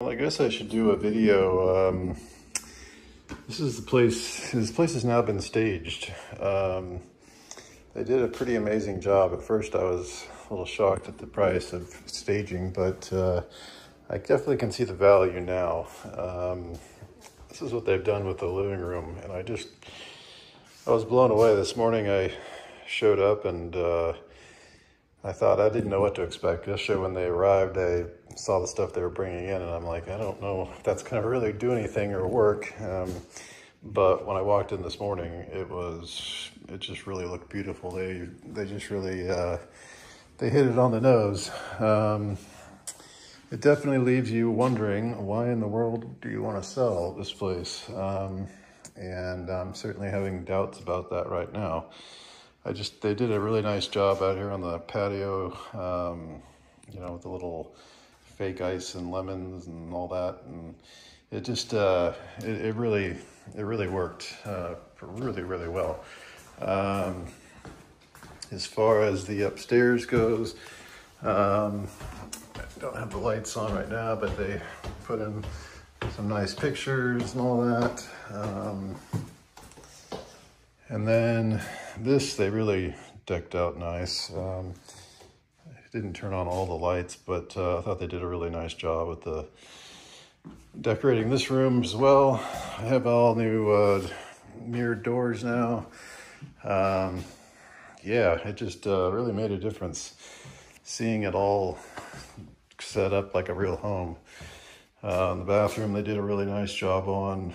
Well, I guess I should do a video. This is the place. This place has now been staged. They did a pretty amazing job. At first, I was a little shocked at the price of staging, but I definitely can see the value now. This is what they've done with the living room, and I was blown away. This morning, I showed up and I thought I didn't know what to expect. Yesterday when they arrived, I saw the stuff they were bringing in and I'm like, I don't know if that's gonna really do anything or work. But when I walked in this morning, it just really looked beautiful. They just really, they hit it on the nose. It definitely leaves you wondering, why in the world do you want to sell this place? And I'm certainly having doubts about that right now. They did a really nice job out here on the patio, you know, with the little fake ice and lemons and all that. And it just, it really worked really well. As far as the upstairs goes, I don't have the lights on right now, but they put in some nice pictures and all that. And then this, they really decked out nice. I didn't turn on all the lights, but I thought they did a really nice job with the decorating this room as well. I have all new mirrored doors now. Yeah, it just really made a difference seeing it all set up like a real home. The bathroom, they did a really nice job on,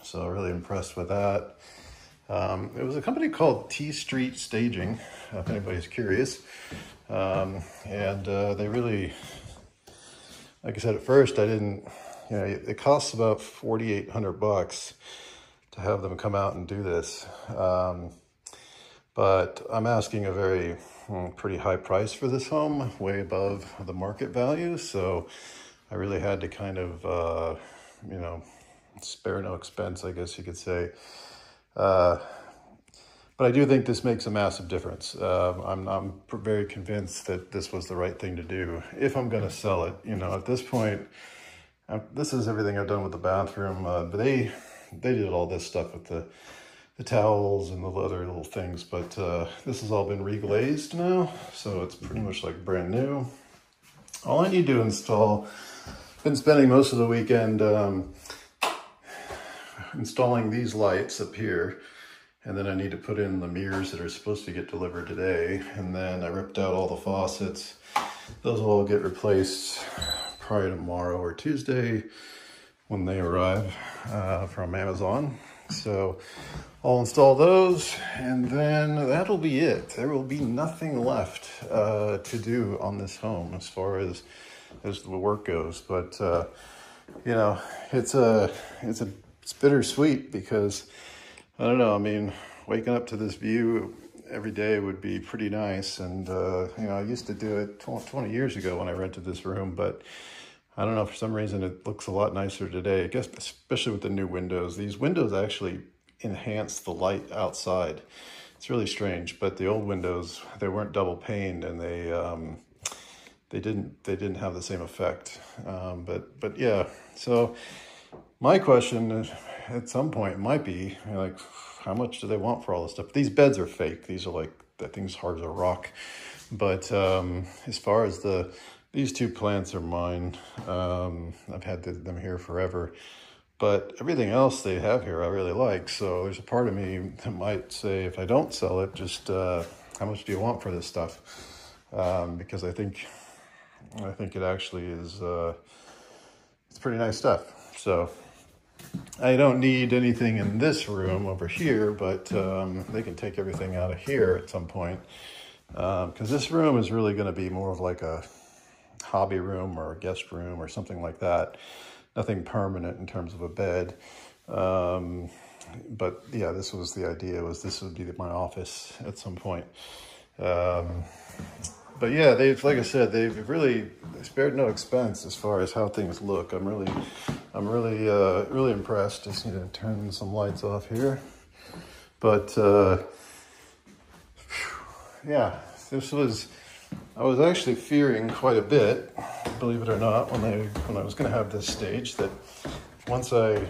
so really impressed with that. It was a company called T Street Staging, if anybody's curious. They really, like I said, at first I didn't, you know, it costs about $4,800 to have them come out and do this. But I'm asking a pretty high price for this home, way above the market value. So I really had to kind of, you know, spare no expense, I guess you could say. But I do think this makes a massive difference. I'm very convinced that this was the right thing to do if I'm going to sell it. You know, at this point, this is everything I've done with the bathroom. But they did all this stuff with the towels and the other little things. But this has all been reglazed now, so it's pretty much like brand new. All I need to install, been spending most of the weekend installing these lights up here. And then I need to put in the mirrors that are supposed to get delivered today. And then I ripped out all the faucets. Those will all get replaced probably tomorrow or Tuesday when they arrive from Amazon. So I'll install those and then that'll be it. There will be nothing left to do on this home as far as the work goes. But you know, it's bittersweet because I don't know, I mean, waking up to this view every day would be pretty nice. And, you know, I used to do it 20 years ago when I rented this room, but I don't know, for some reason it looks a lot nicer today. I guess, especially with the new windows. These windows actually enhance the light outside. It's really strange, but the old windows, they weren't double paned and they didn't have the same effect. But yeah, so my question at some point might be, you know, like, how much do they want for all this stuff? These beds are fake. These are like, that thing's hard as a rock. But as far as these two plants are mine. I've had them here forever. But everything else they have here I really like. So there's a part of me that might say, if I don't sell it, just how much do you want for this stuff? Because I think it actually is, it's pretty nice stuff. So I don't need anything in this room over here, but they can take everything out of here at some point. Because this room is really going to be more of like a hobby room or a guest room or something like that. Nothing permanent in terms of a bed. But yeah, this was the idea, was this would be my office at some point. But yeah, like I said, they've really spared no expense as far as how things look. I'm really impressed. Just need to turn some lights off here. But yeah, this was I was actually fearing quite a bit, believe it or not, when I was going to have this stage, that once I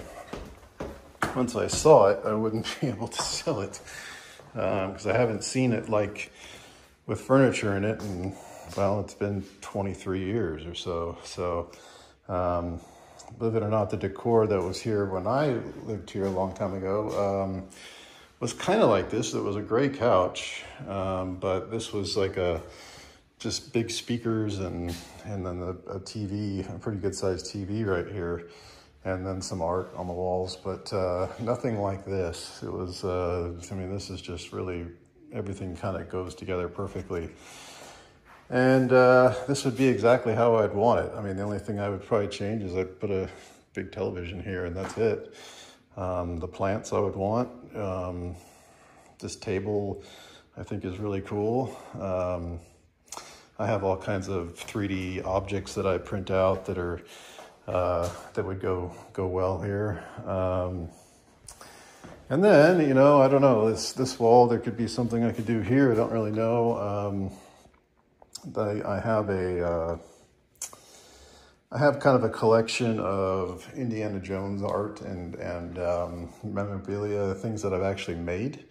saw it, I wouldn't be able to sell it, because I haven't seen it like with furniture in it, and well, it's been 23 years or so. So, believe it or not, the decor that was here when I lived here a long time ago was kind of like this. It was a gray couch, but this was like just big speakers and then a TV, a pretty good sized TV right here, and then some art on the walls, but nothing like this. It was, I mean, this is just really, everything kind of goes together perfectly. And this would be exactly how I'd want it. I mean, the only thing I would probably change is I'd put a big television here and that's it. The plants I would want. This table I think is really cool. I have all kinds of 3D objects that I print out that are that would go well here. And then, you know, I don't know, this wall, there could be something I could do here. I don't really know. I have kind of a collection of Indiana Jones art and memorabilia, things that I've actually made.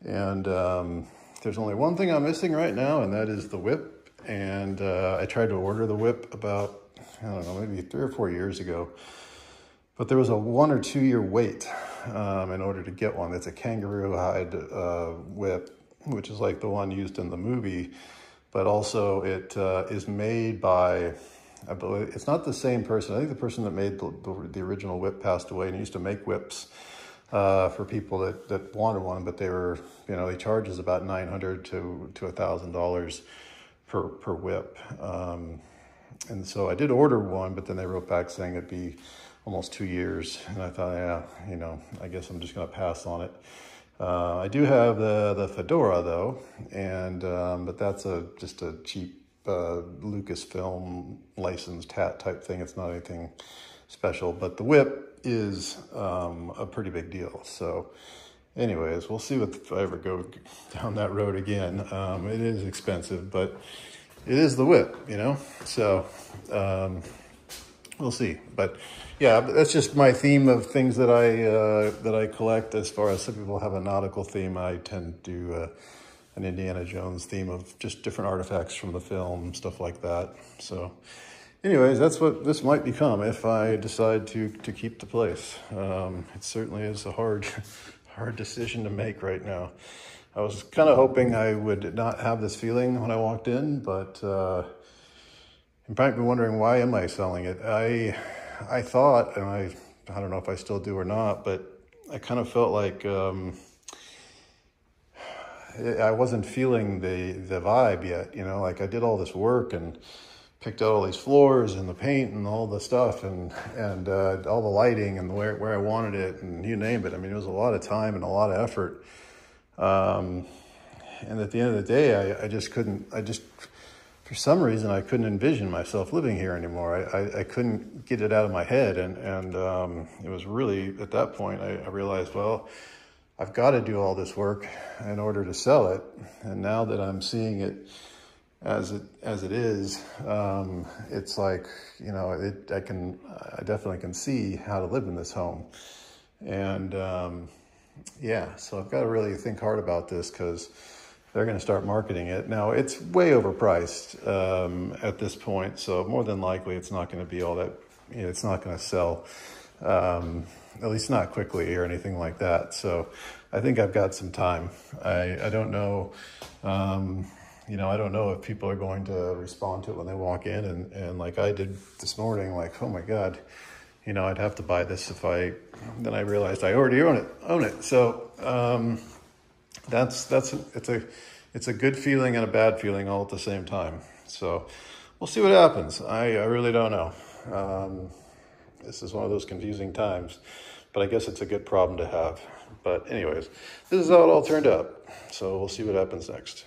And there's only one thing I'm missing right now, and that is the whip. And I tried to order the whip about, I don't know, maybe 3 or 4 years ago. But there was a 1 or 2 year wait in order to get one. It's a kangaroo hide whip, which is like the one used in the movie. But also it is made by, I believe, it's not the same person. I think the person that made the original whip passed away, and he used to make whips for people that wanted one, but they were, you know, he charges about $900 to $1,000 per whip. And so I did order one, but then they wrote back saying it'd be almost 2 years. And I thought, yeah, you know, I guess I'm just gonna pass on it. I do have the Fedora though, and but that's just a cheap Lucasfilm licensed hat type thing. It's not anything special, but the whip is a pretty big deal. So anyways, we'll see if I ever go down that road again. It is expensive, but it is the whip, you know? So we'll see. But yeah, that's just my theme of things that I collect. As far as some people have a nautical theme, I tend to do an Indiana Jones theme of just different artifacts from the film, stuff like that. So anyways, that's what this might become if I decide to keep the place. It certainly is a hard decision to make right now. I was kind of hoping I would not have this feeling when I walked in, but you might be wondering, why am I selling it? I thought, and I don't know if I still do or not, but I kind of felt like I wasn't feeling the vibe yet, you know, like I did all this work and picked out all these floors and the paint and all the stuff and all the lighting and where I wanted it and you name it. I mean, it was a lot of time and a lot of effort. And at the end of the day, I just couldn't, for some reason, I couldn't envision myself living here anymore. I couldn't get it out of my head. And it was really, at that point, I realized, well, I've got to do all this work in order to sell it. And now that I'm seeing it as it is, it's like, you know, I definitely can see how to live in this home. And yeah, so I've got to really think hard about this, because they're going to start marketing it. Now, it's way overpriced at this point, so more than likely it's not going to be all that, you know, it's not going to sell, at least not quickly or anything like that. So I think I've got some time. I don't know, you know, I don't know if people are going to respond to it when they walk in, and like I did this morning, like, oh my God, you know, I'd have to buy this then I realized I already own it. So it's a good feeling and a bad feeling all at the same time. So we'll see what happens. I really don't know. This is one of those confusing times, but I guess it's a good problem to have. But anyways, this is how it all turned out. So we'll see what happens next.